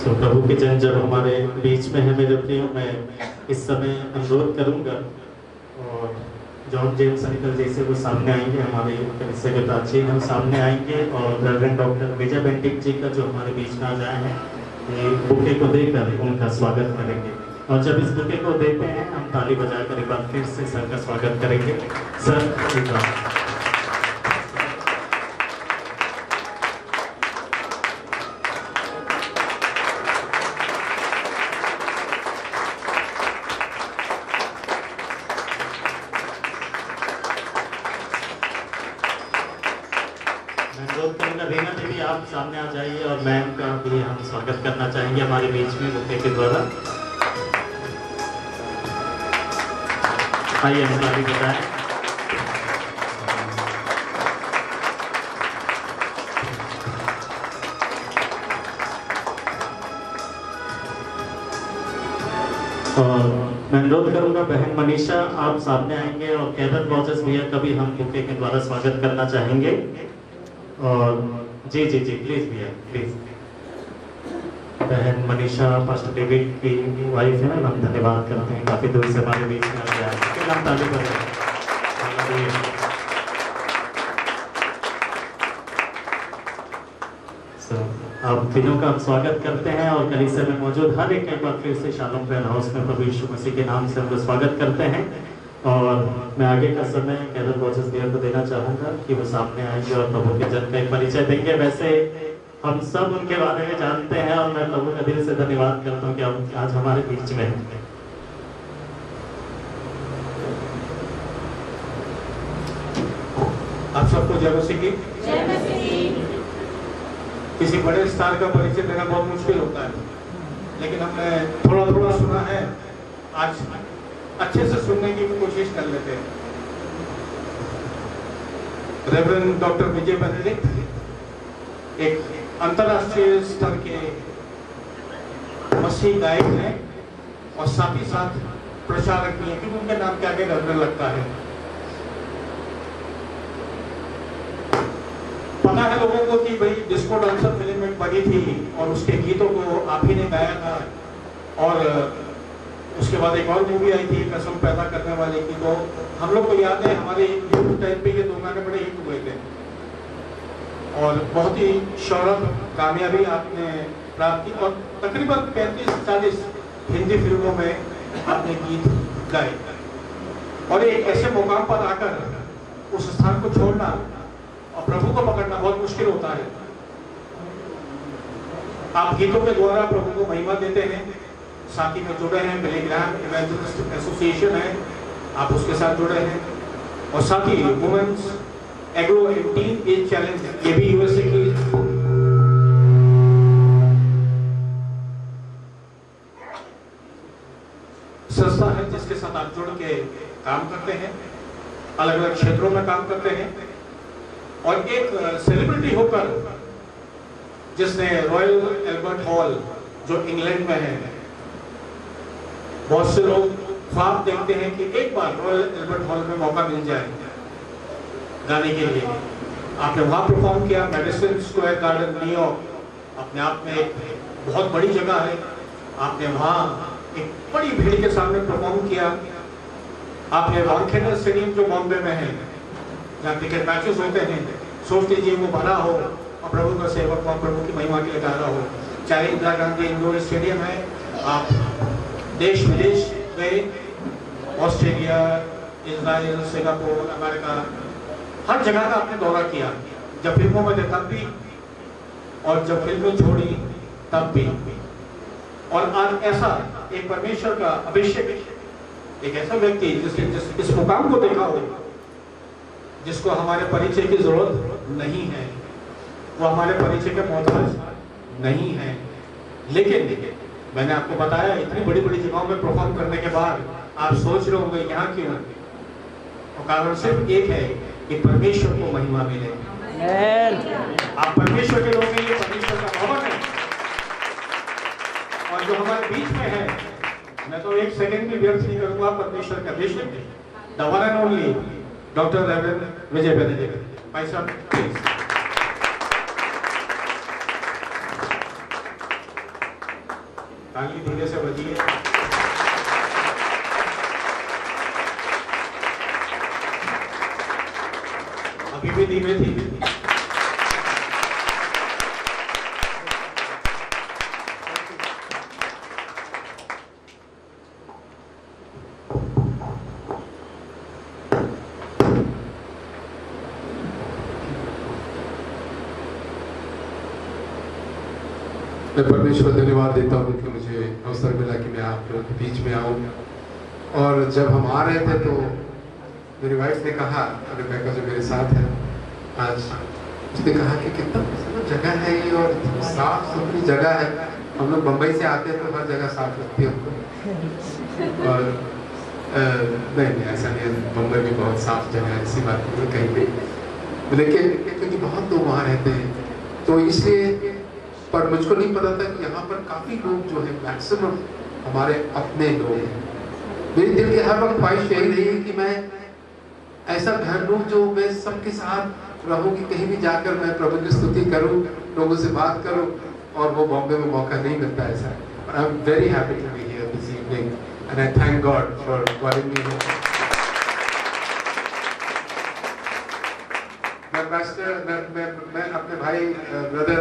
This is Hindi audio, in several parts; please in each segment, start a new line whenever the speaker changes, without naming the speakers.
प्रभु के जन जब हमारे बीच में है मेरे प्रियो, मैं इस समय अनुरोध करूंगा और जॉन जेम्स अंकल जैसे वो सामने आएंगे, हमारे कलीसिया के प्राचीन हम सामने आएंगे और रेवरेंड डॉक्टर विजय बेंटिक जी का जो हमारे बीच में आ जाए हैं, ये बुके को देकर उनका स्वागत करेंगे। और जब इस बुके को देते हैं हम ताली बजाकर एक बार फिर से सर का स्वागत करेंगे। सर एक बार आप सामने आ जाइए और मैम का भी हम स्वागत करना चाहेंगे हमारे बीच में बुके के द्वारा। आइए हम ताली बताएं। और मैं अनुरोध करूंगा बहन मनीषा आप सामने आएंगे और केवन रॉजर्स भैया का भी हम बुके के द्वारा स्वागत करना चाहेंगे। और जी जी जी प्लीज भैया प्लीज। बहन मनीषा पास्टर डेविड की वाइफ है, हम धन्यवाद करते हैं काफी दूर से हमारे बीच में आ गया है। हम ताली बजाएं। आप तीनों का हम स्वागत करते हैं और कलीसिया में मौजूद हर एक बार फिर से शालोम प्रेयर हाउस में प्रभु यीशु मसीह के नाम से हम लोग स्वागत करते हैं। और मैं आगे का समय कैरल रॉजर्स भैया को देना चाहूँगा कि वो सामने आएंगे और प्रभु के जन का एक परिचय देंगे। वैसे हम सब उनके बारे में जानते हैं और मैं प्रभु का दिल से धन्यवाद करता हूँ कि आप आज हमारे बीच में हैं।
आप सबको जय मसीह की। किसी बड़े स्टार का परिचय देना बहुत मुश्किल होता है, लेकिन हमने थोड़ा थोड़ा सुना है, आज अच्छे से सुनने की कोशिश कर लेते हैं। रेवरेंड डॉक्टर विजय बेनेडिक्ट एक अंतर्राष्ट्रीय स्तर के मसीह गायक हैं और साथ ही साथ प्रचारक भी हैं, क्योंकि उनके नाम के आगे रेवरेंड लगता है। पता है लोगों को कि भाई डिस्को डांसर फिल्म में बनी थी और उसके गीतों को आप ही ने गाया था, और उसके बाद एक और मूवी आई थी कसम पैदा करने वाले की, तो हम लोग को याद है हमारे यूट्यूब टाइम पे ये दो गाने बड़े हिट हुए थे और बहुत ही शोहरत कामयाबी आपने प्राप्त की और तकरीबन 35-40 हिंदी फिल्मों में आपने गीत गाए। और एक ऐसे मुकाम पर आकर उस स्थान को छोड़ना और प्रभु को पकड़ना बहुत मुश्किल होता है। आप गीतों के द्वारा प्रभु को महिमा देते हैं, साथ ही में जुड़े हैं बिलीग्राम इवेंजलिस्ट एसोसिएशन है, आप उसके साथ जुड़े हैं, और साथ ही women's agro and teenage challenge, ये भी यूएसए की संस्था है जिसके साथ आप जुड़ के काम करते हैं, अलग अलग क्षेत्रों में काम करते हैं। और एक सेलिब्रिटी होकर जिसने रॉयल एल्बर्ट हॉल जो इंग्लैंड में है, बहुत से लोग ख्वाब देखते हैं कि एक बार रॉयल एल्बर्ट हॉल में मौका मिल जाए गाने के लिए। आपने वहां परफॉर्म किया, मेडिसन स्क्वायर गार्डन न्यूयॉर्क अपने आप में एक बहुत बड़ी जगह है। आपने वहां एक बड़ी भीड़ के सामने परफॉर्म किया। आपने वानखेड़े स्टेडियम जो बॉम्बे में है, जहाँ क्रिकेट मैचेस होते हैं, सोच लीजिए वो भरा हो और प्रभु का सेवक वहाँ प्रभु की महिमा के लिए गा रहा हो। चाहे इंदिरा गांधी इंडोर स्टेडियम है, आप देश विदेश गए, ऑस्ट्रेलिया, इजराइल, सिंगापुर, अमेरिका, हर जगह का आपने दौरा किया। जब फिल्मों में थे तब भी और जब फिल्में छोड़ी तब भी। और आज ऐसा एक परमेश्वर का अभिषेक, एक ऐसा व्यक्ति जिसने इस मुकाम को देखा हो, जिसको हमारे परिचय की जरूरत नहीं है, वो हमारे परिचय के मोहताज नहीं है, लेकिन मैंने आपको बताया इतनी बड़ी बड़ी जगहों में परफॉर्म करने के बाद आप सोच रहे होंगे यहाँ क्यों, और कारण सिर्फ एक है कि परमेश्वर को महिमा मिले। आप परमेश्वर के लोग हैं, ये परमेश्वर का भवन है। और जो हमारे बीच में है, मैं तो एक सेकंड भी व्यर्थ नहीं करूंगा, परमेश्वर का अभिषेक, the one and only doctor reverend Vijay Benedict. भाई साहब प्लीज। ताली धीरे से बजी है। अभी भी धीमे थी।
मैं परमेश्वर धन्यवाद देता हूँ कि मुझे अवसर मिला कि मैं आप लोगों के बीच में आऊँ। और जब हम आ रहे थे तो मेरी वाइफ ने कहा, रेबेका जो मेरे साथ है आज, उसने कहा कि कितना जगह है ये और इतनी साफ सुथरी जगह है। हम लोग मुंबई से आते हैं तो हर जगह साफ लगती है हमको, और नहीं ऐसा नहीं है, मुंबई भी बहुत साफ जगह है, ऐसी बात नहीं कहीं भी, लेकिन क्योंकि बहुत लोग वहाँ रहते हैं तो इसलिए। पर मुझको नहीं पता था कि यहाँ पर काफ़ी लोग जो है मैक्सिमम हमारे अपने लोग हैं। मेरे दिल की हर वक्त ख्वाहिश यही रही है कि मैं ऐसा घर लूँ जो मैं सबके साथ रहूँ, कि कहीं भी जाकर मैं प्रभु की स्तुति करूँ, लोगों से बात करूँ, और वो बॉम्बे में मौका नहीं मिलता ऐसा। और I am very happy to be here this evening and I thank God for calling me here. मैं अपने भाई ब्रदर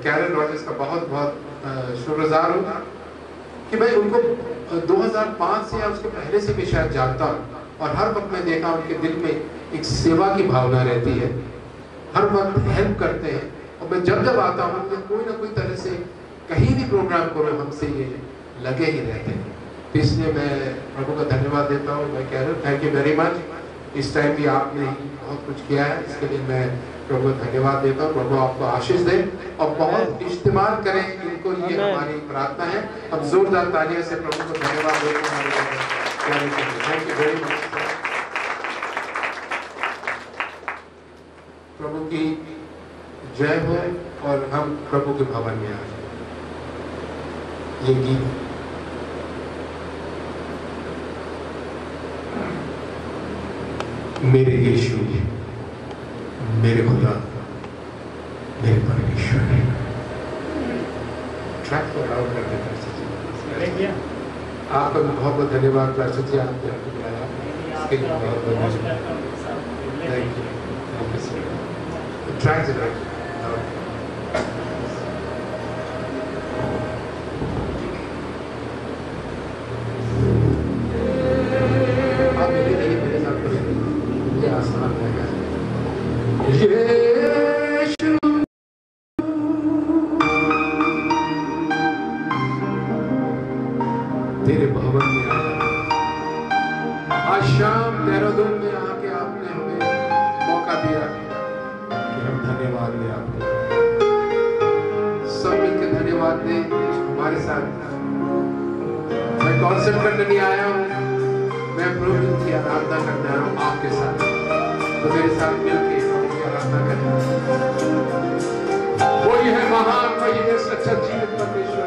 कैरन रॉजर्स का बहुत शुक्रगुजार हूँ कि मैं उनको 2005 से या उसके पहले से भी शायद जानता हूँ, और हर वक्त मैं देखा उनके दिल में एक सेवा की भावना रहती है, हर वक्त हेल्प करते हैं। और मैं जब आता हूँ तो कोई ना कोई तरह से कहीं भी प्रोग्राम करो हमसे ये लगे ही रहते हैं। तो इसलिए मैं प्रभु का धन्यवाद देता हूँ। मैं कह रहा हूँ थैंक यू वेरी मच। इस टाइम भी आपने बहुत कुछ किया है, इसके लिए मैं प्रभु को धन्यवाद देता हूँ। प्रभु आपको आशीष दे और बहुत इस्तेमाल करें इनको, ये हमारी प्रार्थना है। अब जोरदार तालियों से प्रभु को धन्यवाद देते हैं। Thank you very much. प्रभु की जय हो और हम प्रभु के भवन में आ जाए। ये गीत मेरे यीशु, मेरे खुदा, मेरे परमेश्वर। ट्रैक को अलाउ कर देते हैं। आपका भी बहुत बहुत धन्यवाद प्रार्थना जी, आपने हमको बुलाया, इसके लिए बहुत बहुत धन्यवाद। Thank you. ट्रैक जरा तेरे भवन में आया, आज शाम देहरादून में आके आपने हमें मौका दिया कि हम धन्यवाद दें आपको। सब मिलकर धन्यवाद दें हमारे साथ। मैं कॉन्सर्ट करने नहीं आया हूँ, मैं प्रभु की आराधना करने आया हूँ आपके साथ। तो मेरे साथ मिलकर प्रभु की आराधना करें। वही है महान, वही है सच्चा जीवित परमेश्वर।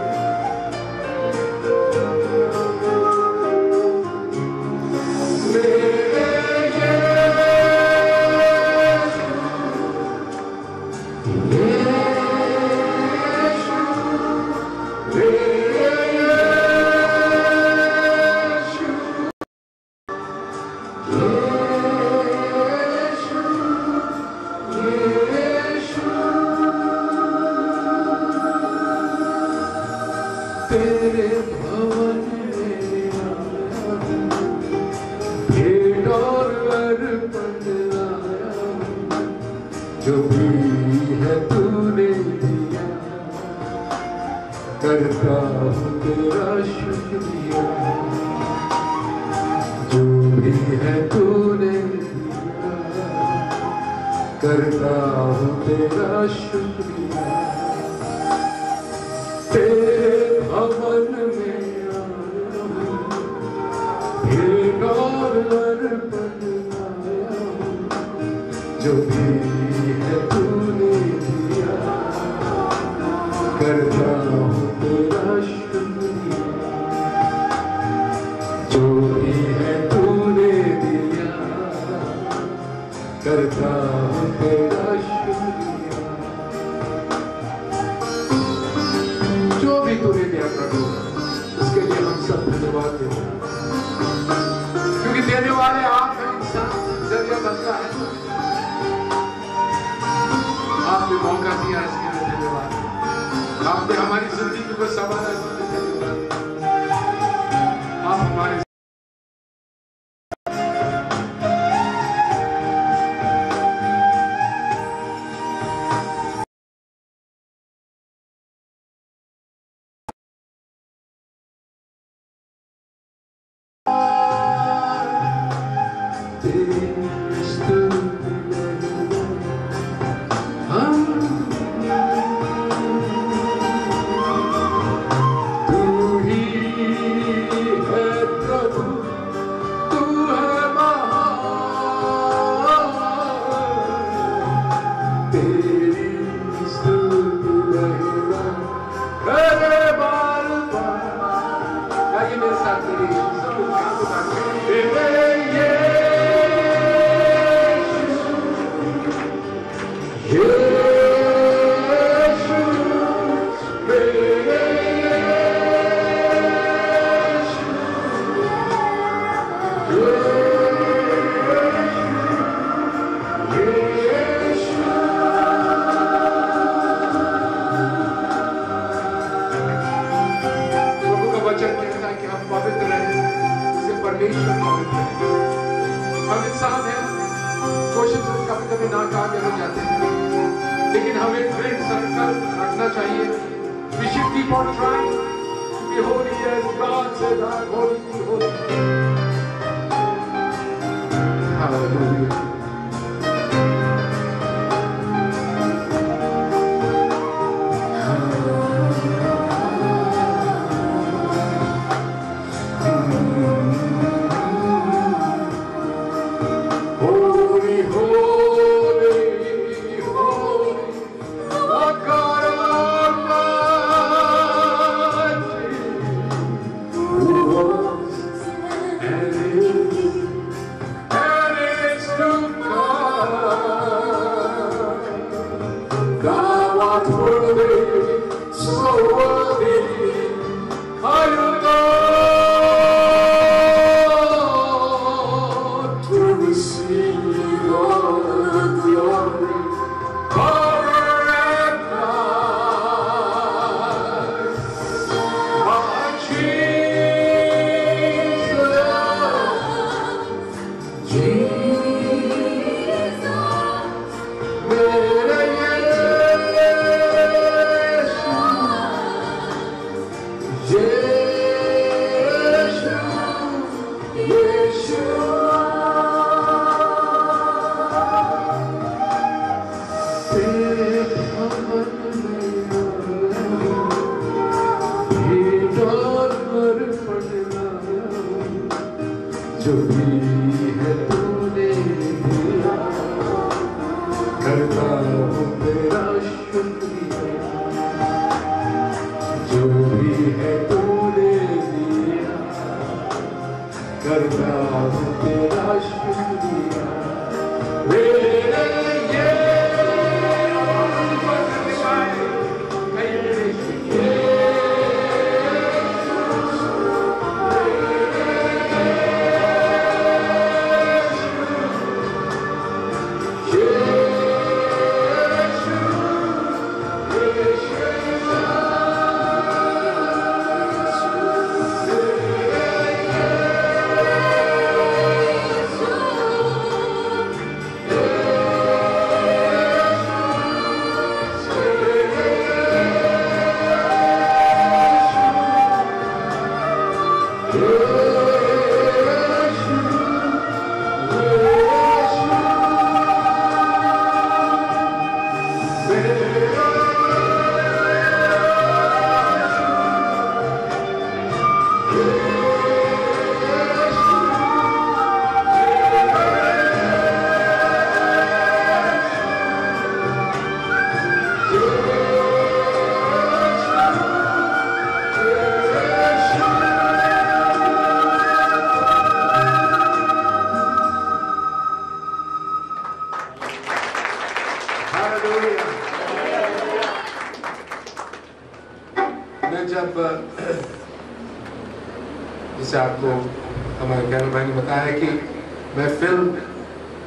जो भी है तूने दिया, करता हूँ तेरा शुक्रिया। जो भी है तूने दिया, करता हूँ तेरा शुक्रिया। तेरे भवन में आया हूँ, भेंट और अर्पण लाया हूँ। जो भी है तूने दिया, करता हूँ तेरा शुक्रिया। जो भी है तूने दिया, करता हूँ तेरा शुक्रिया। जो भी तूने दिया प्रभु, भरोसा है। आपने मौका दिया, इसके लिए धन्यवाद। आपने हमारी जिंदगी को संभाला, इसके लिए धन्यवाद। आप हमारे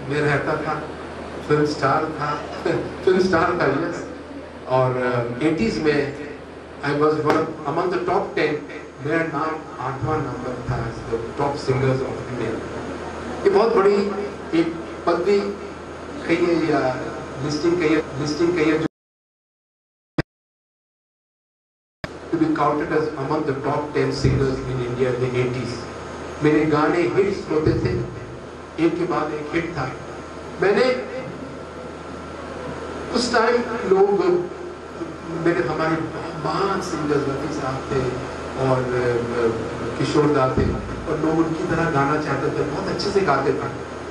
में रहता था, फिल्म स्टार था यस। और 80s में I was one among the top 10, मेरा नाम 8वां नंबर था टॉप सिंगर्स ऑफ इंडिया। ये बहुत बड़ी एक पदवी कहिए या लिस्टिंग कहिए जो to be counted as among the top 10 singers in India in the 80s। मेरे गाने हिट्स होते थे, एक के बाद एक हिट था। मैंने उस टाइम लोग हमारे महान सिंगर्स रफी साहब थे और किशोर दा थे और लोग उनकी तरह गाना चाहते थे, बहुत अच्छे से गाते थे।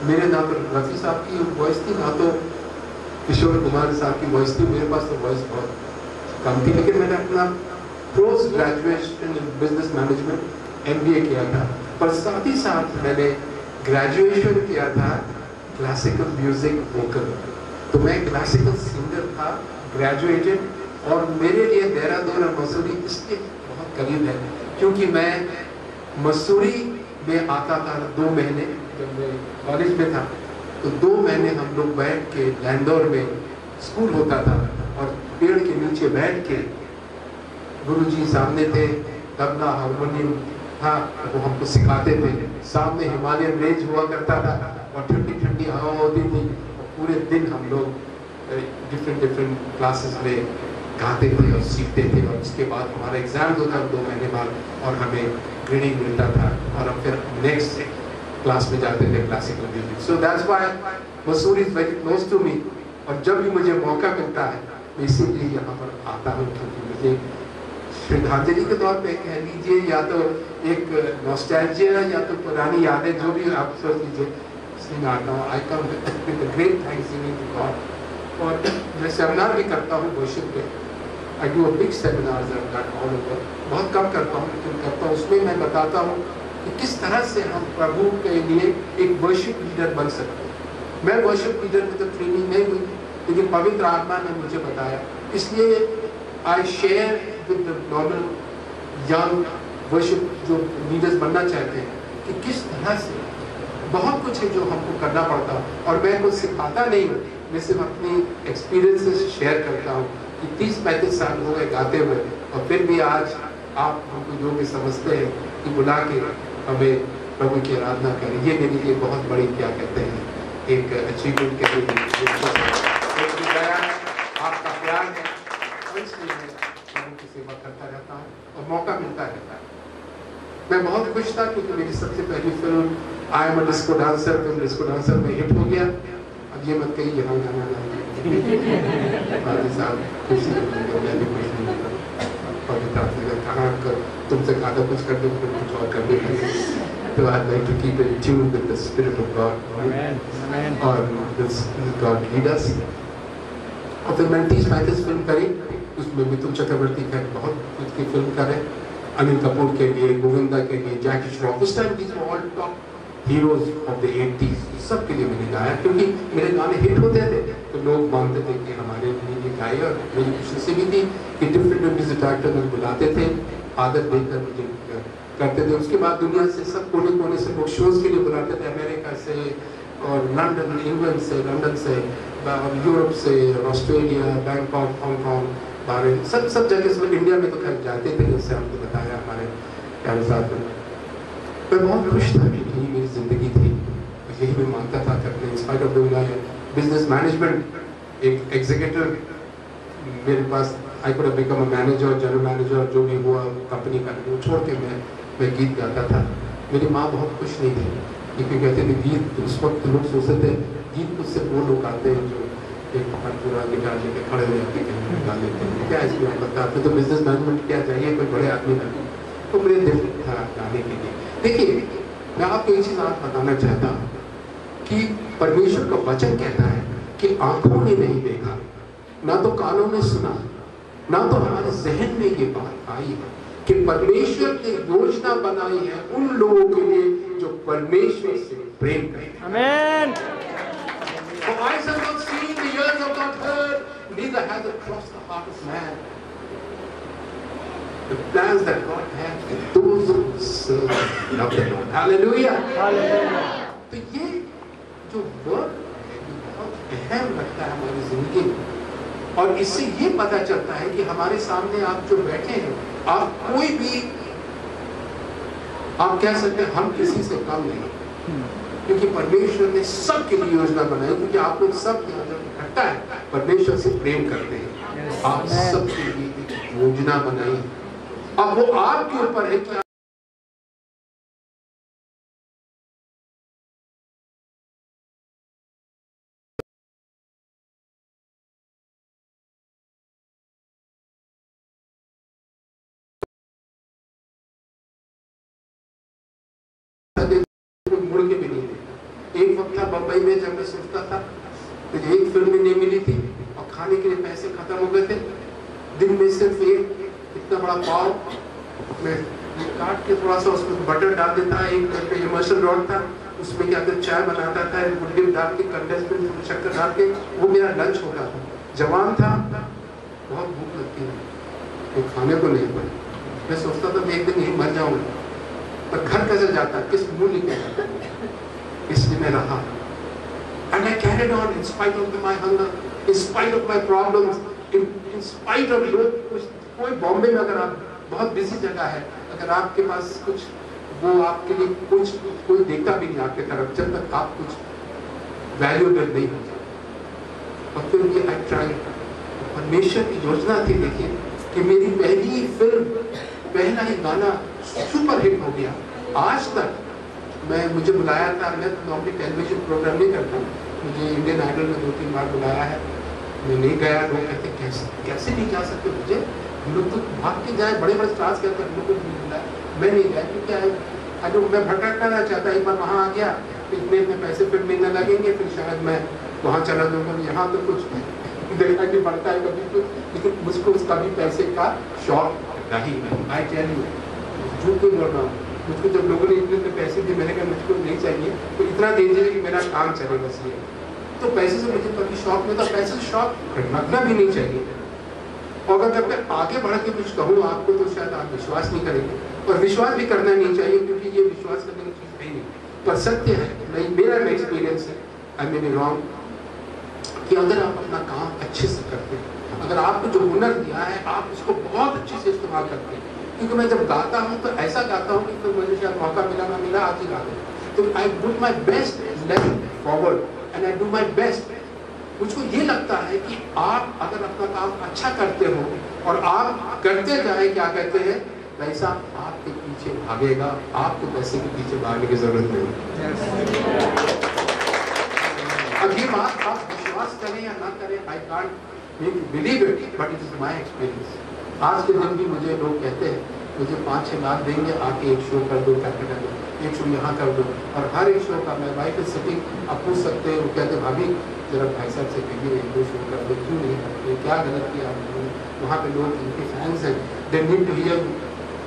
मेरे ना तो रफी साहब की वॉइस थी, ना तो किशोर कुमार साहब की वॉइस थी, मेरे पास तो वॉइस बहुत कम थी। लेकिन मैंने अपना post graduation in business management MBA किया था, पर साथ ही साथ मैंने ग्रेजुएशन किया था क्लासिकल म्यूजिक वोकल। तो मैं क्लासिकल सिंगर था, ग्रेजुएटेड। और मेरे लिए देहरादून और मसूरी इसलिए बहुत करीब है क्योंकि मैं मसूरी में आता था 2 महीने, जब मैं कॉलेज में था तो 2 महीने हम लोग बैठ के लैंडोर में स्कूल होता था और पेड़ के नीचे बैठ के गुरुजी सामने थे, तबला हारमोनियम था, वो हमको सिखाते थे। सामने हिमालयन रेंज हुआ करता था और ठंडी ठंडी हवा होती थी और पूरे दिन हम लोग डिफरेंट क्लासेस में गाते थे और सीखते थे। और उसके बाद हमारा एग्जाम होता था 2 महीने बाद और हमें ग्रेडिंग मिलता था और हम फिर नेक्स्ट क्लास में जाते थे classical music. So that's why Mussoorie is very close to me. और जब भी मुझे मौका मिलता है मैं इसीलिए यहाँ पर आता हूँ क्योंकि मुझे श्रद्धांजलि के तौर पे कह लीजिए या तो एक नॉस्टैल्जिया या तो पुरानी यादें जो भी आप सोच लीजिए, इसलिए मैं आता हूँ। I come with great thanksgiving to God. और मैं सेमिनार भी करता हूँ वर्शिप पे। I do a big seminars all over, बहुत कम करता हूँ लेकिन करता हूँ। उसमें मैं बताता हूँ कि किस तरह से हम प्रभु के लिए एक वर्शिप लीडर बन सकते हैं। मैं वर्शिप लीडर में तो ट्रेनिंग नहीं हुई लेकिन पवित्र आत्मा ने मुझे बताया, इसलिए I share with the normal young worship जो लीडर्स बनना चाहते हैं कि किस तरह से बहुत कुछ है जो हमको करना पड़ता है। और मैं कुछ सिखाता नहीं हूँ, मैं सिर्फ अपनी एक्सपीरियंसेस शेयर करता हूँ कि 30-35 साल हो गए गाते हुए और फिर भी आज आप हमको योग्य समझते हैं कि बुला के हमें प्रभु की आराधना करें। ये मेरे लिए बहुत बड़ी क्या कहते हैं एक अचीवमेंट के लिए आपका प्यार है, इसलिए मैं प्रभु की सेवा करता रहता हूँ और मौका मिलता रहता है। मैं बहुत खुश था क्योंकि मेरी सबसे पहली film I am a disco dancer, film disco dancer में हिट हो गया। अब ये मत कहिए यहाँ गाना कहाँ तुमसे ज़्यादा कुछ कर दो कुछ और कर दो। तो I'd like to keep in tune with the Spirit of God और God lead us। और फिर मैंने 30-35 फिल्म करी, उसमें मिथुन चक्रवर्ती का बहुत कुछ की फिल्म करे, अनिल कपूर के लिए, गोविंदा के लिए, जैकी श्रॉफ। उस time these were all top heroes of the 80s। सबके लिए मैंने गाया क्योंकि मेरे गाने हिट होते थे तो लोग मानते थे कि हमारे लिए गाए। और मेरी खुशी से भी थी कि डिफरेंट म्यूजिक डायरेक्टर मुझे बुलाते थे, आदत देकर मुझे करते थे। उसके बाद दुनिया से सब कोने कोने से लोग शोज के लिए बुलाते थे, अमेरिका से और लंदन, इंग्लैंड से, लंदन से, यूरोप से, ऑस्ट्रेलिया, बैंकॉक, हांगकॉन्ग, बहरीन, सब जगह से। इंडिया में तो खैर जाते थे, जैसे आपको बताया हमारे प्यारे साथ में। मैं बहुत खुश था कि यही मेरी जिंदगी थी, यही मैं मानता था कि अपने inspire of doing business management एक एग्जीक्यूटिव मेरे पास I could have become a manager, general manager, जो भी हुआ कंपनी का, वो छोड़ के मैं गीत गाता था। मेरी माँ बहुत खुश नहीं थी क्योंकि कहते थे गीत, उस वक्त लोग सोचते थे गीत मुझसे वो लोग गाते हैं जो एक पूरा गिटार लेके खड़े हो जाते हैं गा लेते हैं, क्या इसमें आप बता, आपको तो बिजनेस मैनेजमेंट क्या चाहिए, कोई बड़े आदमी लगे। तो मेरे दिल था गाने के लिए। देखिए मैं आपको एक चीज़ आप बताना चाहता हूँ कि परमेश्वर का वचन कहता है कि आंखों ने नहीं देखा, ना तो कानों ने सुना, ना तो हमारे जहन में ये बात आई है कि परमेश्वर ने योजना बनाई है उन लोगों के लिए जो परमेश्वर से प्रेम करते हैं। आमीन। For eyes have not seen, the ears have not heard, neither has it crossed the heart of man the plans that God has for those who serve and love the Lord. Hallelujah. Hallelujah. तो ये जो वर्ड अहम रखता है हमारी जिंदगी में। और इससे ये पता चलता है कि हमारे सामने आप जो बैठे हैं, आप कोई भी आप कह सकते हैं हम किसी से कम नहीं, क्योंकि परमेश्वर ने सबके लिए योजना बनाई। क्योंकि आप लोग सब इकट्ठा है परमेश्वर से प्रेम करते हैं, आप सबके लिए एक योजना बनाई। अब वो आपके ऊपर है कि मुड़ के भी नहीं देखा। एक वक्त था बम्बई में जब मैं सोचता था, मुझे एक फिल्म नहीं मिली थी और खाने के लिए पैसे खत्म हो गए थे। दिन में सिर्फ एक इतना बड़ा पाव मैं काट के थोड़ा सा उसमें बटर डाल देता, एक इमर्शन रॉड था उसमें क्या करते चाय बनाता था, गुड़ डाल के कंडेंस मिल्क शक्कर डाल के, वो मेरा लंच होता था। जवान था, बहुत भूख लगती है तो खाने को नहीं पड़ी। मैं सोचता था मैं एक दिन यही मर जाऊंगा, पर घर कैसे जाता, किस मुंह लेके जाता, इसलिए मैं रहा। And I carried on in spite of my hunger, in spite of my problems, in spite of लोग कोई बॉम्बे में अगर आप बहुत बिजी जगह है, अगर आपके पास कुछ वो आपके लिए कुछ कोई देखता भी नहीं आपके तरफ जब तक आप कुछ वैल्यूएबल नहीं हो जाए। और फिर ये आई ट्राई, परमेश्वर की योजना थी। देखिए कि मेरी पहली फिल्म, पहला ही गाना सुपर हिट हो गया। आज तक मुझे बुलाया था, मैं नॉर्मली टेलीविजन प्रोग्राम नहीं करता, मुझे इंडियन आइडल में 2-3 बार बुलाया है, मैं नहीं गया। लोग कहते कैसे नहीं जा सकते, मुझे लोग तो भाग के जाए, बड़े बड़े स्टार्स कहते हैं, लोगों को नहीं बुलाया, मैं नहीं गया क्योंकि मैं भटकना नहीं चाहता। एक बार वहाँ आ गया तो इतने पैसे फिर मिलने लगेंगे, फिर शायद मैं वहाँ चला जाऊँगा। यहाँ तो कुछ देखना नहीं पड़ता है कभी कुछ, लेकिन मुझको उसका भी पैसे का शौक नहीं है। आई टेल यू, झूठ क्यों बोल रहा हूँ, मुझको जब लोगों ने इतने पैसे दिए, मैंने कहा मुझको नहीं चाहिए, तो इतना दीजिए कि मेरा काम चले बस ये। तो पैसे से मुझे कभी शौक नहीं था, पैसे से शौक रखना भी नहीं चाहिए। और अगर मैं आगे बढ़ के कुछ कहूँ आपको तो शायद आप विश्वास नहीं करेंगे, और विश्वास भी करना नहीं चाहिए क्योंकि ये विश्वास करने की चीज़ है नहीं। पर सत्य है, मेरा एक्सपीरियंस है, आई मे बी रॉन्ग, कि अगर आप अपना काम अच्छे से करते हैं, अगर आपको जो हुनर दिया है आप उसको बहुत अच्छे से इस्तेमाल करते हैं। क्योंकि मैं जब गाता हूँ तो ऐसा गाता हूँ कि तो मुझे शायद मौका मिला ना मिला, आज ही गाता हूँ, तो I put my best leg forward and I do my best. मुझको ये लगता है कि आप अगर अपना काम अच्छा करते हो और आप करते जाए, क्या कहते हैं, पैसा आपके पीछे भागेगा, आपको पैसे के पीछे भागने की जरूरत नहीं। अब ये बात आप विश्वास करें या ना करें, I can't believe it, but it is my experience. आज के दिन भी मुझे लोग कहते हैं मुझे 5-6 लाख देंगे, आके एक शो कर दो, कैपिटल में एक शो यहाँ कर दो, और हर एक शो का मैं वाइफ सिटिंग, आप पूछ सकते हैं, वो कहते भाभी जरा भाई साहब से कहिए 1-2 शो कर दो, क्यों नहीं करते, क्या गलत किया आपने, वहाँ पे लोग इनके फैंस हैं, दे नीड टू हियर।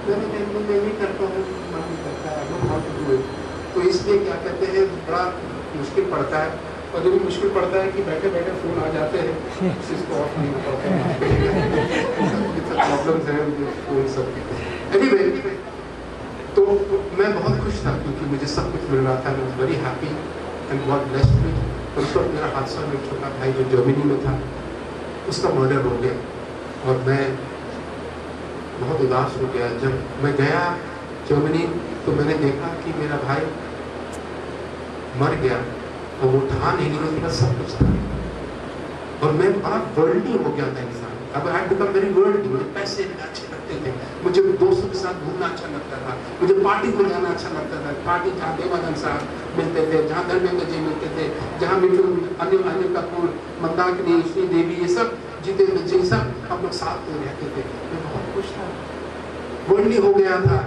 मैं नहीं करता हूँ, मन नहीं करता है, तो इसलिए क्या कहते हैं बड़ा मुश्किल पड़ता है। और ये भी मुश्किल पड़ता है कि बैठे बैठे फ़ोन आ जाते हैं, इसको ऑफ नहीं हो पाता, प्रॉब्लम्स हैं फ़ोन सब। एनीवे, तो मैं बहुत खुश था क्योंकि मुझे सब कुछ मिल रहा था, मैं very happy and God blessed me. उस वक्त मेरा हादसा में छोटा भाई जो जर्मनी में था उसका मर्डर हो गया और मैं बहुत उदास हो गया। जब मैं गया जर्मनी तो मैंने देखा कि मेरा भाई मर गया और वो था नहीं, लेकिन मेरा सब कुछ था और मैं बड़ा वर्ल्डली हो गया था इंसान। अब आई बिकम वेरी वर्ल्डली, मुझे पैसे अच्छे लगते थे, मुझे दोस्तों के साथ घूमना अच्छा लगता था, मुझे पार्टी में जाना अच्छा लगता था। पार्टी जहाँ देवानंद साहब मिलते थे, जहाँ धर्मेंद्र जी मिलते थे, जहाँ मिठुन, अनिल कपूर, मंदाकिनी, श्री देवी, ये सब जितेंद्र जी, सब हम लोग साथ में रहते थे। मैं बहुत खुश था, वर्ल्डली हो गया था।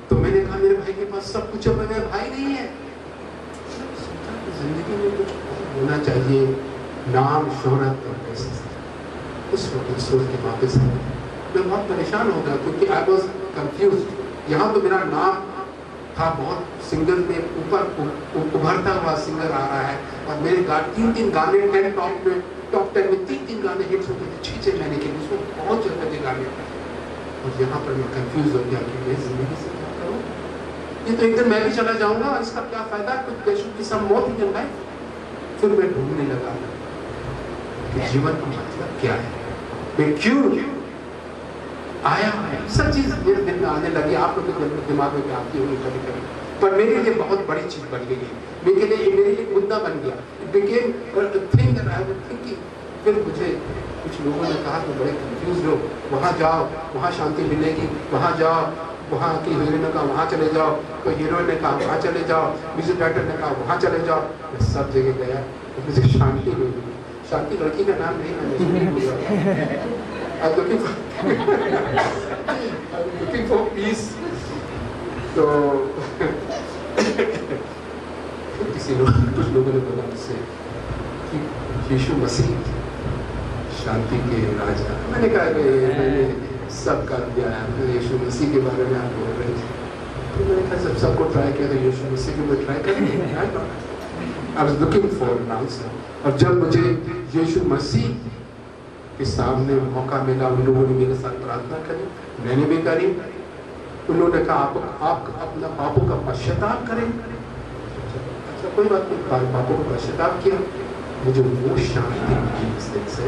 तो मैंने कहा मेरे भाई के पास सब कुछ है, मेरा भाई नहीं है। जिंदगी में कुछ होना चाहिए, नाम, शोहरत और पैसे। उस वक्त सोच के वापस आया, मैं बहुत परेशान हो गया क्योंकि आई वॉज कंफ्यूज। यहाँ तो मेरा नाम था, बहुत सिंगर में ऊपर उभरता हुआ सिंगर आ रहा है और मेरे 3 गाने टॉप 10 में 3 गाने हिट्स होते थे 6 महीने के लिए, उसमें बहुत जाते थे गाने। और यहाँ पर मैं कंफ्यूज हो गया कि मैं जिंदगी से क्या करूँ, ये तो एक दिन मैं भी चला जाऊंगा, इसका क्या फायदा, कुछ देशों की सब मौत ही लाइफ। फिर मैं ढूंढने लगा कि जीवन का मतलब क्या है, मैं क्यों आया है। सब चीज मेरे दिल में आने लगी, आप लोग के दिमाग में आती होगी कभी कभी, पर मेरे लिए बहुत बड़ी चीज बन गई, मेरे लिए मुद्दा बन गया। It became thing that I was thinking. फिर मुझे कुछ लोगों ने कहा कि बड़े कंफ्यूज लोग, वहाँ जाओ वहाँ शांति मिलेगी, वहाँ जाओ, वहाँ की हीरोइन ने कहा वहाँ चले जाओ, कोई हीरोइन ने कहा वहाँ चले जाओ, म्यूजिक डायरेक्टर ने कहा वहाँ चले जाओ। मैं सब जगह गया तो मुझे शांति नहीं मिली। शांति लड़की का नाम नहीं, मैं I'm looking for peace. तो कुछ लोगों ने बोला मुझसे कि यीशु मसीह शांति के राजा। मैंने कहा कि मैंने सब कर दिया है, यीशु मसीह के बारे में आप बोल रहे थे। तो मैंने कहा जब सबको ट्राई किया तो यीशु मसीह को मैं ट्राई कर I was looking for an answer. और जब मुझे यीशु मसीह के सामने मौका मिला, उन लोगों ने मेरे साथ प्रार्थना करी, मैंने भी करी। उन्होंने कहा आप अपना पापों का पश्चाताप करें। अच्छा कोई बात नहीं, पापों का पश्चाताप किया, मुझे वो शांति मिली इस दिन से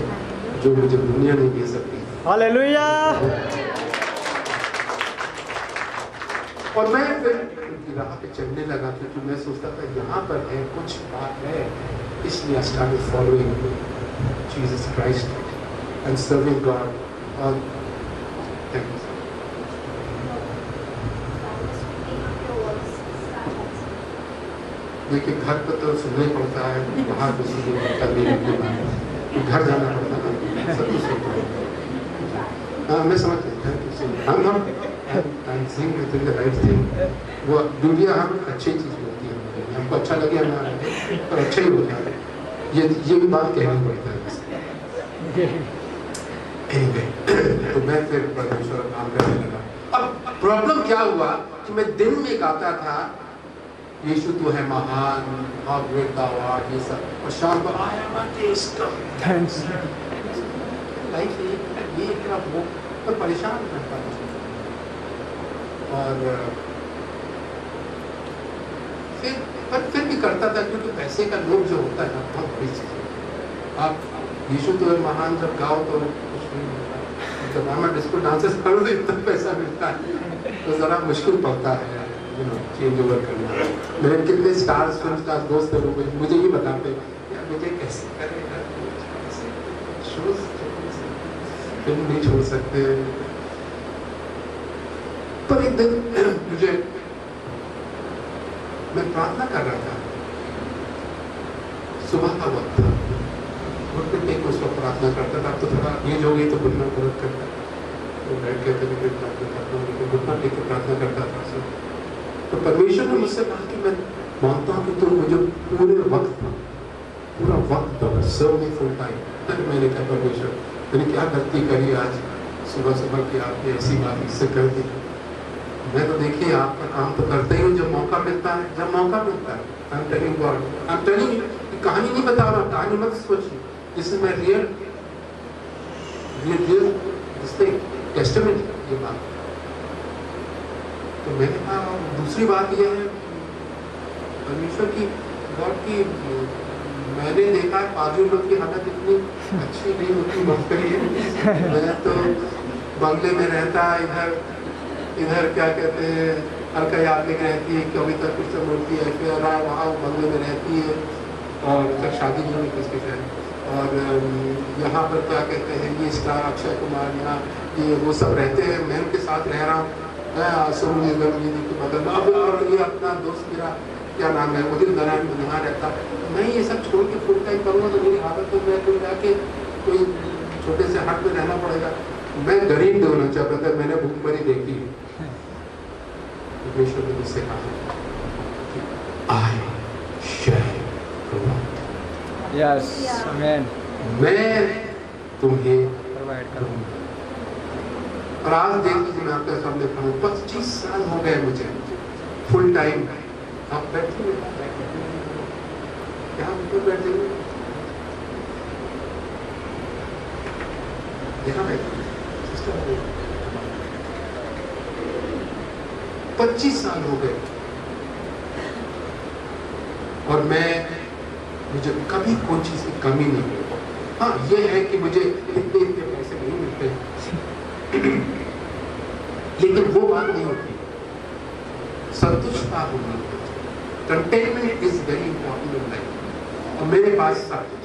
जो मुझे दुनिया नहीं दे सकती।
हालेलुया।
और मैं फिर उनकी राह पे चलने लगा, क्योंकि मैं सोचता था यहाँ पर है कुछ बात है, इसलिए I started following Jesus Christ and serving God. और देखिए घर पर तो सुनना ही पड़ता है, बाहर तो सुनना पड़ता है, घर जाना पड़ता है, सब कुछ होता है। मैं समझते हैं हम the right thing. वो दुनिया हम अच्छी चीज़ होती है, हमको अच्छा लगे हमारा पर अच्छा ही होता है, ये भी बात कहनी पड़ता है। Anyway, तो मैं फिर परमेश्वर का काम करने लगा। अब प्रॉब्लम क्या हुआ कि मैं दिन में गाता था यीशु तो है महान, how great thou art, ये सब, और शाम को I am a taste of thanks. Life ये इतना वो पर परेशान करता है। और फिर भी करता था, क्योंकि पैसे का लोभ जो होता है ना बहुत बड़ी चीज़ है। आप यीशु तो है महान जब गाओ तो कुछ नहीं मिलता, जब हम डिस्को डांसेस करो तो इतना पैसा मिलता है, तो ज़रा मुश्किल पड़ता है चेंज ओवर करना। मेरे कितने स्टार्स फिल्म स्टार्स दोस्त हैं, लोग मुझे ये बताते यार मुझे कैसे करेगा, फिल्म नहीं छोड़ सकते। पर एक दिन मुझे, मैं प्रार्थना कर रहा था, सुबह का वक्त था, घुटने टेक उस वक्त प्रार्थना करता था। तो थोड़ा ये जो गई तो घुटना मदद करता, तो बैठ के कभी प्रार्थना करता हूँ, तो घुटना टेक के प्रार्थना करता था। तो परमेश्वर ने मुझसे कहा कि मैं मानता हूँ कि तुम मुझे पूरा वक्त दो, सर्व मी फुल टाइम। मैंने कहा परमेश्वर मैंने क्या गलती करी आज सुबह सुबह की आपने ऐसी बात इससे कर दी। मैं तो देखिए आपका काम तो करते ही हूँ जब मौका मिलता है, I am telling God, I am telling you, कहानी नहीं बता रहा, कहानी मत सोचिए, this is my real testament ये बात। तो मैंने कहा दूसरी बात यह है परमेश्वर की गॉड की, मैंने देखा है पादरी लोग की हालत इतनी अच्छी नहीं होती, बात करिए। मैं तो बंगले में रहता, इधर क्या कहते हैं हल्का यादगिरी रहती है, कविता कुछ बोलती है, फिर वहाँ बंगले में रहती है, और तक शादी नहीं हुई किसके साथ। और यहाँ पर क्या कहते हैं ये स्टार अक्षय कुमार, यहाँ ये वो सब रहते हैं, मैं उनके साथ रह रहा हूँ। मैं आसम के बदल, और ये अपना दोस्त मेरा क्या नाम है उदित नारायण यहाँ रहता, मैं ये सब छोड़ के फुल टाइम करूँगा तो मेरी हालत तो मैं कोई जाके कोई छोटे से हट में रहना पड़ेगा। मैं गरीब नहीं होना चाहता था, मैंने भूखमरी देखी। परमेश्वर ने मुझसे कहा आई शेयर
यस आमेन,
मैं तुम्हें प्रोवाइड करूँगा। और आज देख लीजिए मैं आपके सामने खड़ा हूँ, 25 साल हो गए मुझे फुल टाइम। आप बैठिए, यहाँ बैठिए, यहाँ बैठिए। 25 साल हो गए और मुझे कभी कोई चीज की कमी नहीं हुई। हाँ, ये है कि मुझे इतने इतने पैसे नहीं मिलते, लेकिन वो बात नहीं होती। संतुष्टता होनी, containment is very important in life. और मेरे पास सब कुछ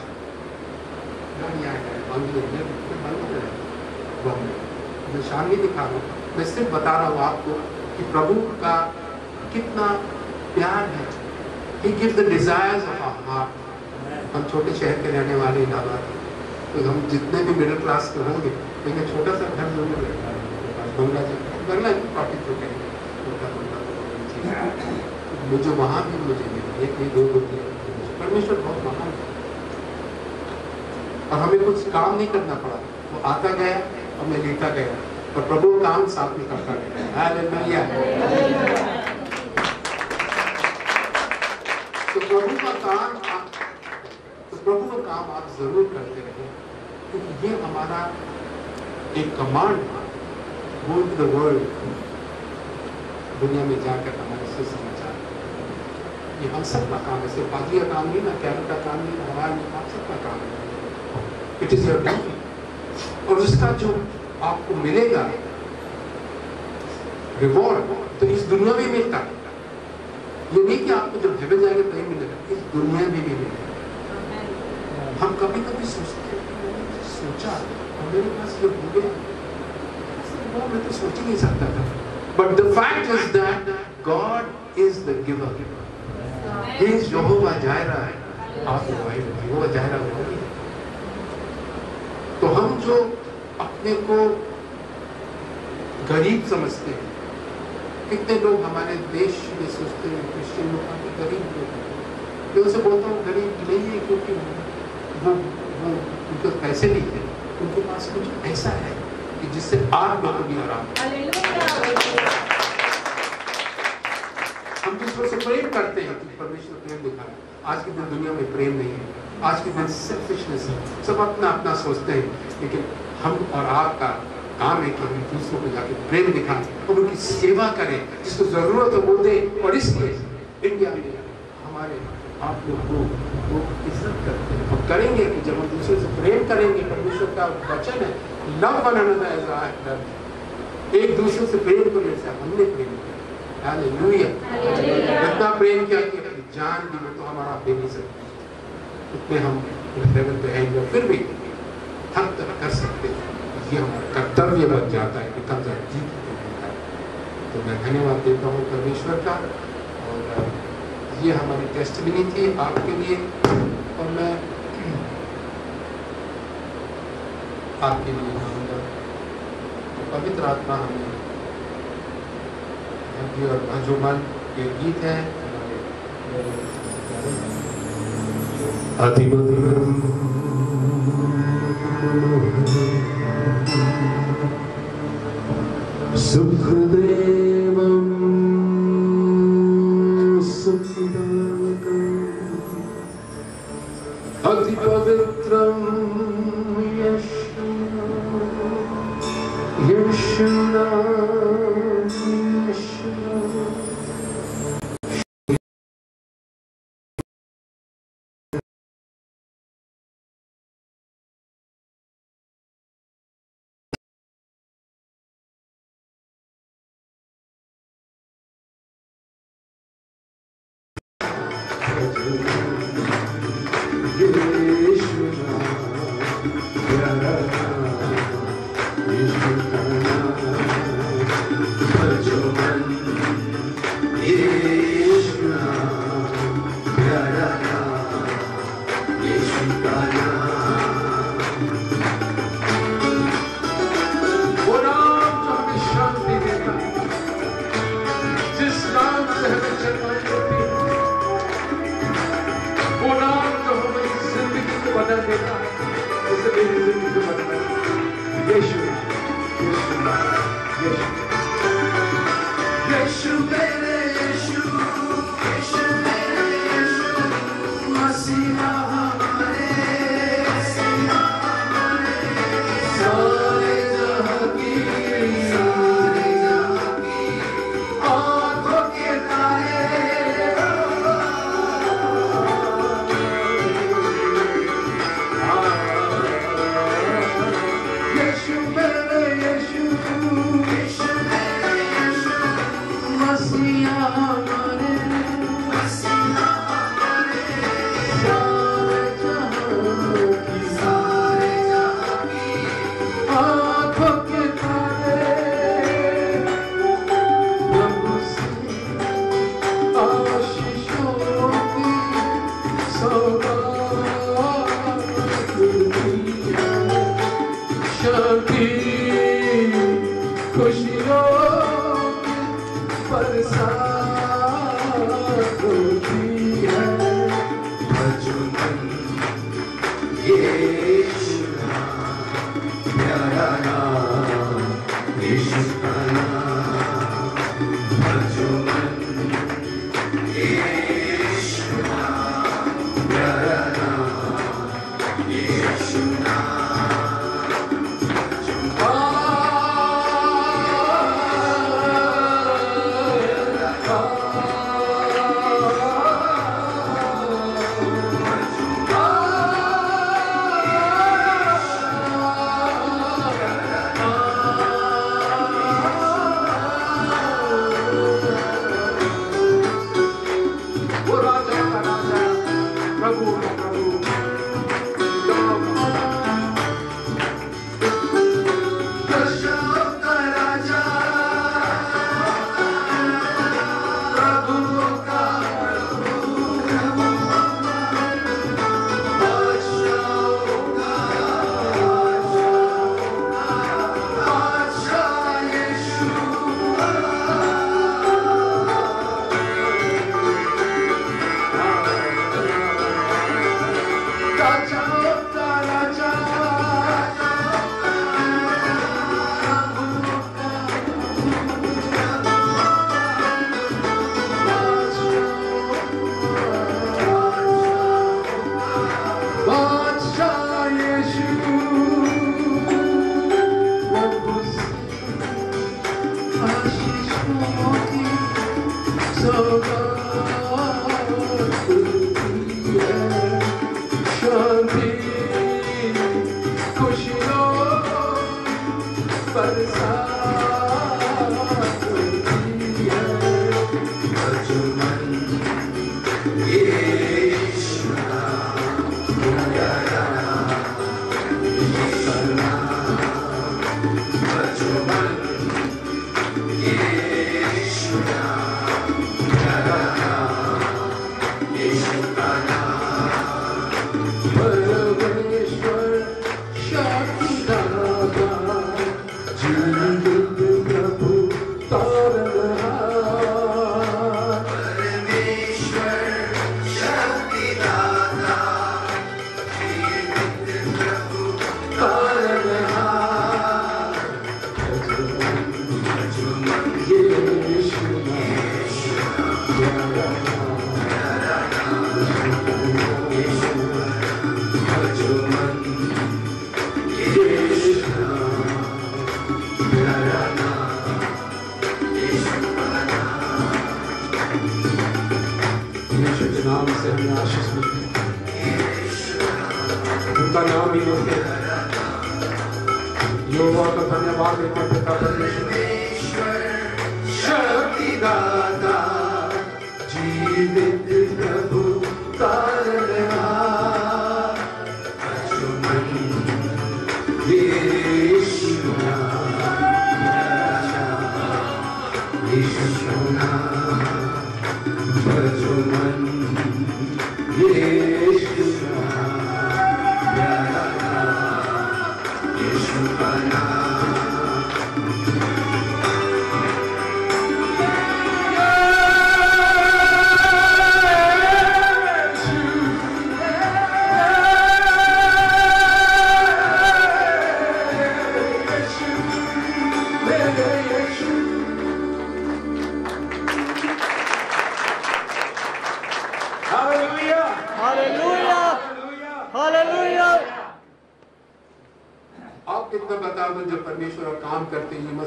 मैं शान नहीं दिखा रहा हूँ, मैं सिर्फ बता रहा हूँ आपको कि प्रभु का कितना प्यार है। He gives the desires of our heart। हम छोटे शहर के रहने वाले इलाहाबाद, तो हम जितने भी मिडिल क्लास के होंगे, लेकिन छोटा सा घर जरूर है, बंगला काफी छोटे मुझे वहाँ भी मुझे एक नहीं दो होती है। परमेश्वर बहुत महान है और हमें कुछ काम नहीं करना पड़ा, वो आता गया और मैं लेता गया और प्रभु काम साथ में करता गया। हालेलुया। तो प्रभु का काम आप जरूर करते रहे, क्योंकि ये हमारा एक command, go to the world, दुनिया में जाकर हमारे से समाचार। ये हम सबका काम है, सिर्फ पादरी का काम नहीं ना, कैरल का काम नहीं, हमारा नहीं, आप सबका काम है। It is your duty. और उसका जो आपको मिलेगा रिवॉर्ड, तो इस दुनिया में मिलता है। ये नहीं कि आपको जब हेवन जाएंगे तो नहीं मिलेगा, इस दुनिया में भी मिलेगा। हम कभी कभी सोचते हैं, मैंने सोचा और मेरे पास ये हो गया, मैं तो सोच ही नहीं सकता था। But the fact is that God is the giver. He is Jehovah Jireh. आप Jehovah Jireh होगी। तो हम जो अपने को गरीब समझते हैं, कितने लोग हमारे देश में सोचते हैं क्रिश्चियन लोग काफी गरीब लोग हैं। मैं उनसे बोलता हूँ गरीब नहीं है, क्योंकि वो उनके पैसे नहीं है, उनके पास कुछ ऐसा है कि जिससे आप लोगों को भी आराम। हम दूसरों से प्रेम करते हैं कि परमेश्वर प्रेम दिखाए। आज के दिन दुनिया में प्रेम नहीं है, आज के दिन सेल्फिशनेस है, सब अपना अपना सोचते हैं। लेकिन हम और आपका काम है कि हम दूसरों को जाके प्रेम दिखाएं और उनकी सेवा करें, जिसको जरूरत है वो दें। और इसलिए इंडिया में हमारे आप लोग को लोग इज्जत करते हैं और करेंगे कि जब हम दूसरे से प्रेम करेंगे, परमेश्वर का वचन है love one another as I have loved, एक दूसरे से प्रेम करो जैसे हमने प्रेम किया। हालेलुया। इतना प्रेम किया कि अपनी जान भी तो हमारा दे नहीं सकते, उतने हम लेवल पे हैं, फिर भी हम तक कर सकते हैं। ये हमारा कर्तव्य बन जाता है कि तब तक जीत है। तो मैं धन्यवाद देता हूँ परमेश्वर का। और ये हमारी टेस्टमनी थी आपके लिए, और मैं आपके लिए कहूँगा पवित्र आत्मा हमें और भजोमन के गीत है सुखदेवं सुखदायकं अति पवित्रं यशुना बदल देता है, उसे मेरी जिंदगी शांति खुशियों बरसात होती है। भजन यीशु प्यारा नाम, यीशु का नाम। भजन यीशु प्यारा नाम, यीशु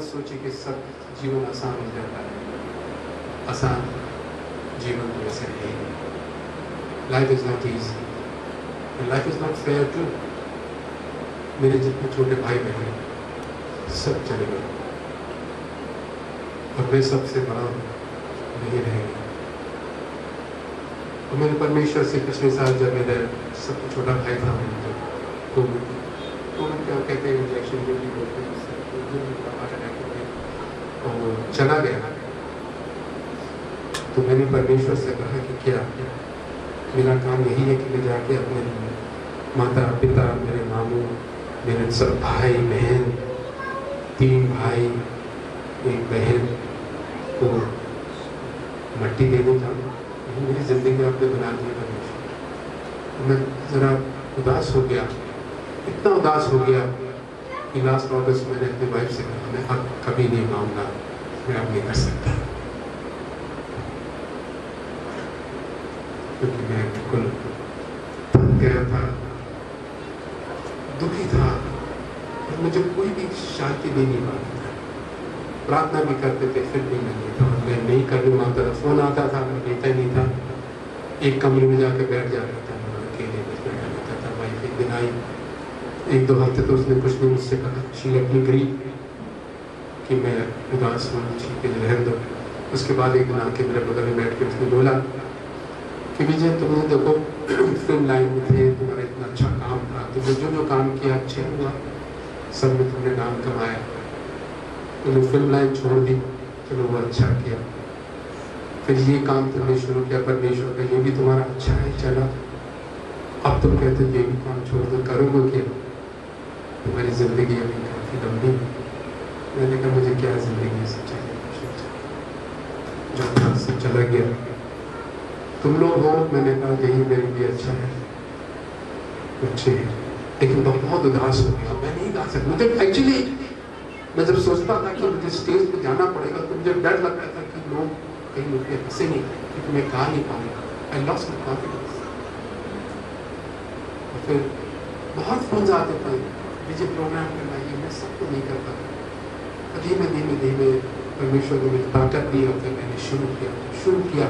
सोचिए कि सब जीवन आसान हो जाता है। आसान जीवन तो वैसे है ही। Life is not easy, life is not fair too. मेरे जितने छोटे भाई बहन सब चले गए और मैं सबसे बड़ा नहीं रहेंगे। और मैंने परमेश्वर से पिछले साल जब मेरा सबसे छोटा भाई था कोविड क्या कहते हैं इंजेक्शन और चला गया, तो मैंने परमेश्वर से कहा कि क्या मेरा काम यही है कि मैं जाके अपने माता पिता, मेरे मामू, मेरे सब भाई बहन, 3 भाई 1 बहन को मट्टी देने जाऊँ, मेरी ज़िंदगी आपने बना दी परमेश्वर। मैं ज़रा उदास हो गया, इतना उदास हो गया कि लास्ट ऑगस्ट मैंने अपनी वाइफ से कहा मैं अब कभी नहीं मांगूंगा, मैं अब नहीं कर सकता, क्योंकि मैं बिल्कुल थक गया था, दुखी था और मुझे कोई भी शांति दे नहीं पाता था। प्रार्थना भी करते थे फिर भी नहीं था, मैं नहीं करने मांगता था, फोन आता था मैं लेता ही नहीं था, एक कमरे में जाकर बैठ जाता था, मैं अकेले बैठा रहता था। वाइफ एक दिन आई, 1-2 हफ्ते तो उसने कुछ नहीं मुझसे कहा, शी अपनी गरीब कि मैं उदास हूँ, ठीक है रहने दो। उसके बाद एक दिन आके मेरे बगल में बैठ के उसने बोला कि विजय तुमने देखो फिल्म लाइन में थे, तुम्हारा इतना अच्छा काम था, तुमने जो काम किया अच्छे हुआ, सब में तुमने नाम कमाया, तुमने फिल्म लाइन छोड़ दी, चलो वो अच्छा किया, फिर ये काम तुमने शुरू किया परमेश्वर का, ये भी तुम्हारा अच्छा है चला, अब तुम कहते ये भी काम छोड़ दो, करोगे क्या? तुम्हारी ज़िंदगी अभी काफ़ी लंबी है। मैंने कहा मुझे क्या ज़िंदगी से चाहिए, जो यहाँ से चला गया, तुम लोग हो, मैंने कहा यही मेरे लिए अच्छा है, अच्छे है, लेकिन बहुत उदास हो गया, मैं नहीं गा सकता। मुझे एक्चुअली मैं जब सोचता था कि मुझे स्टेज पे जाना पड़ेगा तो मुझे डर लगता था कि लोग कहीं मुझे हंसे नहीं, क्योंकि मैं गा नहीं पाऊंगा, आई लॉस्ट माय कॉन्फिडेंस। फिर बहुत फोन आते थे, मुझे प्रोग्राम करना है, मैं सब तो नहीं कर पाता। धीमे धीमे धीमे परमेश्वर ने मुझे ताकत दी और फिर मैंने शुरू किया।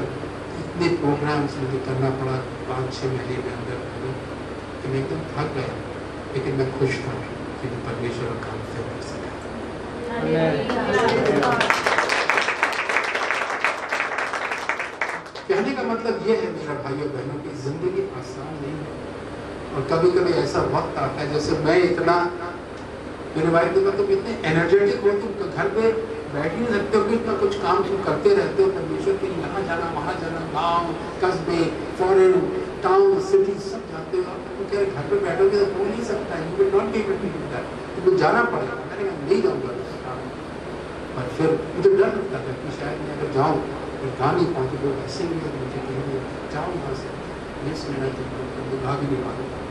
इतने प्रोग्राम्स मुझे करना पड़ा 5-6 महीने में अंदर कि मैं एकदम थक गया, लेकिन मैं खुश था कि मैं परमेश्वर का काम फिर कर सका। कहने का मतलब ये है मेरा भाइयों बहनों की जिंदगी आसान नहीं है, और कभी कभी ऐसा वक्त आता है, जैसे मैं इतना, मेरे वाइफ ने कहा तुम इतने एनर्जेटिक हो, तुम घर पे बैठ नहीं सकते हो, इतना कुछ काम तुम करते रहते हो परमेश्वर के, यहाँ जाना वहाँ जाना, गाँव कस्बे फॉरेन टाउन सिटी सब जाते हो, तुम कह रहे घर पे बैठोगे तो हो नहीं सकता, you will not be able to do that, तुमको जाना पड़ेगा। मैंने कहा नहीं जाऊँगा, और फिर मुझे डर लगता था कि शायद मैं अगर जाऊँ तो गा नहीं पाऊँ, लोग ऐसे नहीं है, मुझे कहेंगे जाओ यहाँ से, नहीं सुनना तुमको, गा भी नहीं पाऊँगा।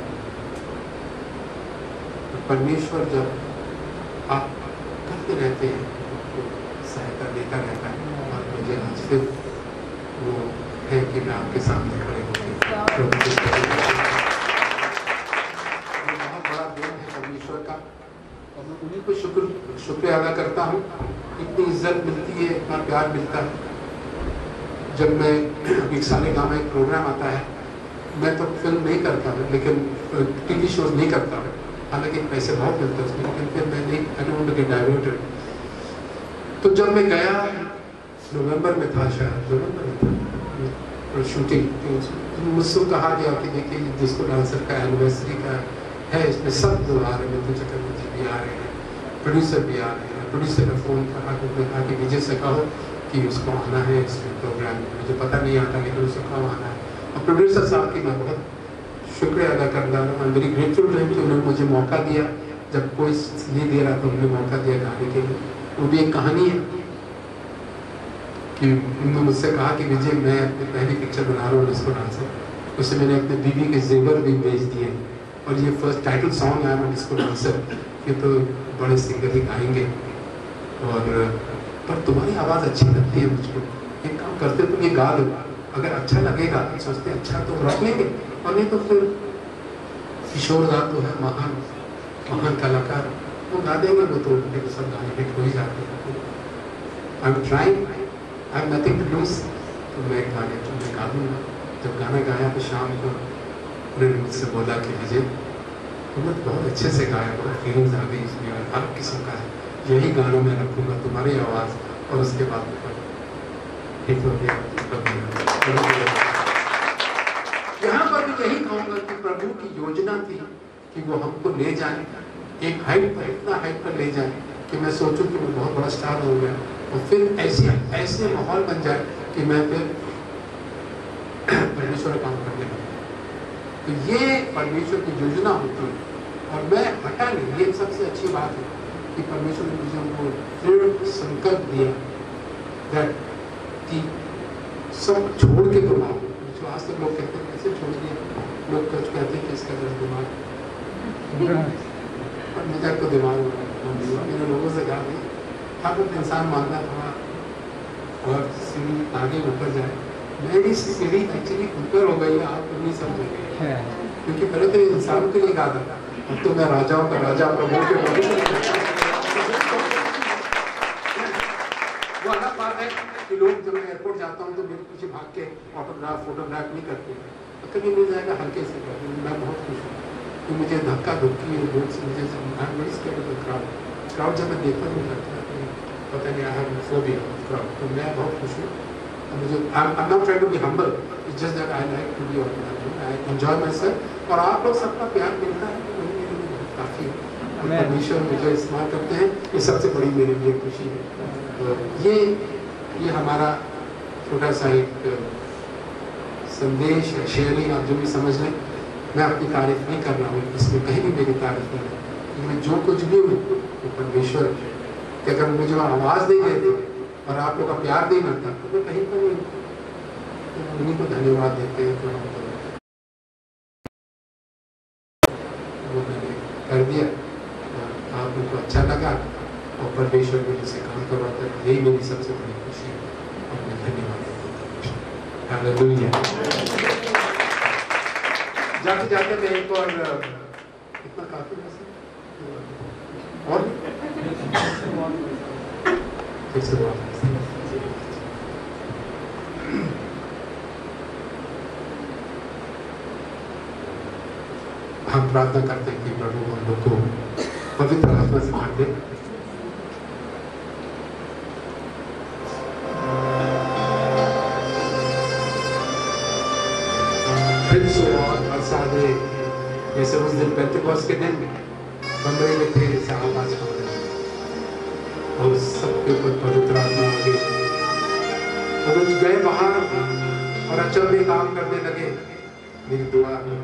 परमेश्वर जब आप करते रहते हैं तो सहायता देता रहता है, और मुझे आज फिर वो है कि मैं आपके सामने खड़े होकर बहुत बड़ा दिन है परमेश्वर का, और मैं उन्हीं को शुक्रिया अदा करता हूँ। इतनी इज्जत मिलती है, इतना प्यार मिलता है। जब मैं एक सारेगामा में एक प्रोग्राम आता है, मैं तो फिल्म नहीं करता हूँ, लेकिन टीवी शोज नहीं करता हूँ, हालांकि पैसे बहुत मिलते हैं उसमें, लेकिन फिर मैं नहीं गेट डाइवर्टेड। तो जब मैं गया, नवंबर में था शायद, नवंबर में था शूटिंग, तो मुझसे कहा गया कि देखिए डिस्को डांसर का एनिवर्सरी का है, इसमें सब लोग आ रहे हैं, तो चक्रवर्ती भी आ रहे हैं, प्रोड्यूसर भी आ रहे हैं। प्रोड्यूसर ने फ़ोन कहा कि विजय से कहो कि उसको आना है इस प्रोग्राम में, मुझे पता नहीं आता लेकिन उसको कब आना है। और प्रोड्यूसर साहब की मैं बहुत शुक्रिया अदा करता हूँ, I am very grateful to him कि उन्होंने मुझे मौका दिया, जब कोई नहीं दे रहा तो उन्होंने मौका दिया गाने के लिए। वो भी एक कहानी है कि उन्होंने मुझसे कहा कि विजय मैं अपनी पहली पिक्चर बना रहा हूँ डिस्को डांसर, उससे मैंने अपने बीवी के जेवर भी भेज दिए, और ये फर्स्ट टाइटल सॉन्ग आया डिस्को डांसर, ये तो बड़े सिंगर ही गाएंगे, और पर तुम्हारी आवाज़ अच्छी लगती है मुझको, एक काम करते तुम ये गा लो, अगर अच्छा लगेगा तो सोचते अच्छा तो रख लेंगे, और नहीं तो फिर किशोर दा तो है महान कलाकार, वो गा देंगे, वो तो सब गाने हिट हो ही जाते हैं। I am trying, I have nothing to lose, तो मैं गाने तो मैं गा दूँगा। जब गाना गाया तो शाम को उन्होंने मुझसे बोला कि विजय तुमने बहुत अच्छे से गाया, बहुत फीलिंग्स आ गई इसमें, हर किस्म का है, यही गानों में रखूँगा तुम्हारी आवाज़, और उसके बाद हिट हो गया। यहाँ पर भी यही कहूँगा कि प्रभु की योजना थी कि वो हमको ले जाए एक हाइट पर, इतना हाइट पर ले जाए कि मैं सोचूं कि मैं बहुत बड़ा स्टार हो गया, और फिर ऐसे माहौल बन जाए कि मैं फिर परमेश्वर का काम करने लगा। तो ये परमेश्वर की योजना होती है, और मैं हटा नहीं। ये सबसे अच्छी बात है कि परमेश्वर ने मुझे उनको दृढ़ संकल्प दिया दैट कि सब छोड़ के तुम आओ। जो आज तक लोग कहते हैं कैसे छोड़ दिया, लोग कुछ कहते हैं कि इसका दिमाग और मुझे तो दिमाग मेरे लोगों से कहा नहीं, हर वक्त इंसान मानना थोड़ा और सीढ़ी आगे ऊपर जाए। मेरी सीढ़ी एक्चुअली ऊपर हो गई है, आप तो नहीं समझेंगे, क्योंकि पहले तो इंसान के लिए कहा था, अब तो मैं राजाओं का राजा प्रभु के प्रभु। वो अलग बात है कि लोग जब मैं एयरपोर्ट जाता हूँ तो मेरे पीछे भाग के फोटोग्राफ नहीं करते, तो कभी मिल जाएगा हल्के से करते। मैं बहुत खुश हूँ कि मुझे धक्का धुक्की लोग से मुझे क्राउड जब मैं देखता हूँ लगता है पता नहीं I have phobia of crowd. तो मैं बहुत खुश हूँ। मुझे I am not trying to be humble, it's just that I like to be organised, I enjoy myself. और आप लोग सबका प्यार मिलता है तो वही मेरे लिए बहुत काफ़ी है। परमेश्वर मुझे इस्तेमाल करते हैं, ये सबसे बड़ी मेरे लिए खुशी है। तो ये हमारा छोटा सा एक संदेश या शेयरिंग आप जो भी समझ लें। मैं अपनी तारीफ नहीं कर रहा हूँ, इसमें कहीं भी मेरी तारीफ नहीं है। मैं जो कुछ भी हूँ वो परमेश्वर कि अगर मुझे आवाज़ नहीं देते और आप लोग का प्यार नहीं मिलता तो मैं कहीं पर नहीं, तो उन्हीं को धन्यवाद देते हैं। तो वो मैंने कर दिया, आप लोग को अच्छा लगा और परमेश्वर ने जिसे काम करवाता है, यही मेरी सबसे बड़ी खुशी है और मैं धन्यवाद देता हूँ। हालेलुया। जाते जाते मैं एक और इतना काफी और फिर से हम प्रार्थना करते हैं कि प्रभु हम लोग को पवित्र आत्मा से भर दे। फिर सुबह बरसा दे, जैसे उस दिन पेंटेकोस्ट के दिन कमरे में थे, जैसे आवाज आ रही और सबके ऊपर पवित्र आत्मा आ गई और उस गए बाहर और अचंभे काम करने लगे। मेरी दुआ में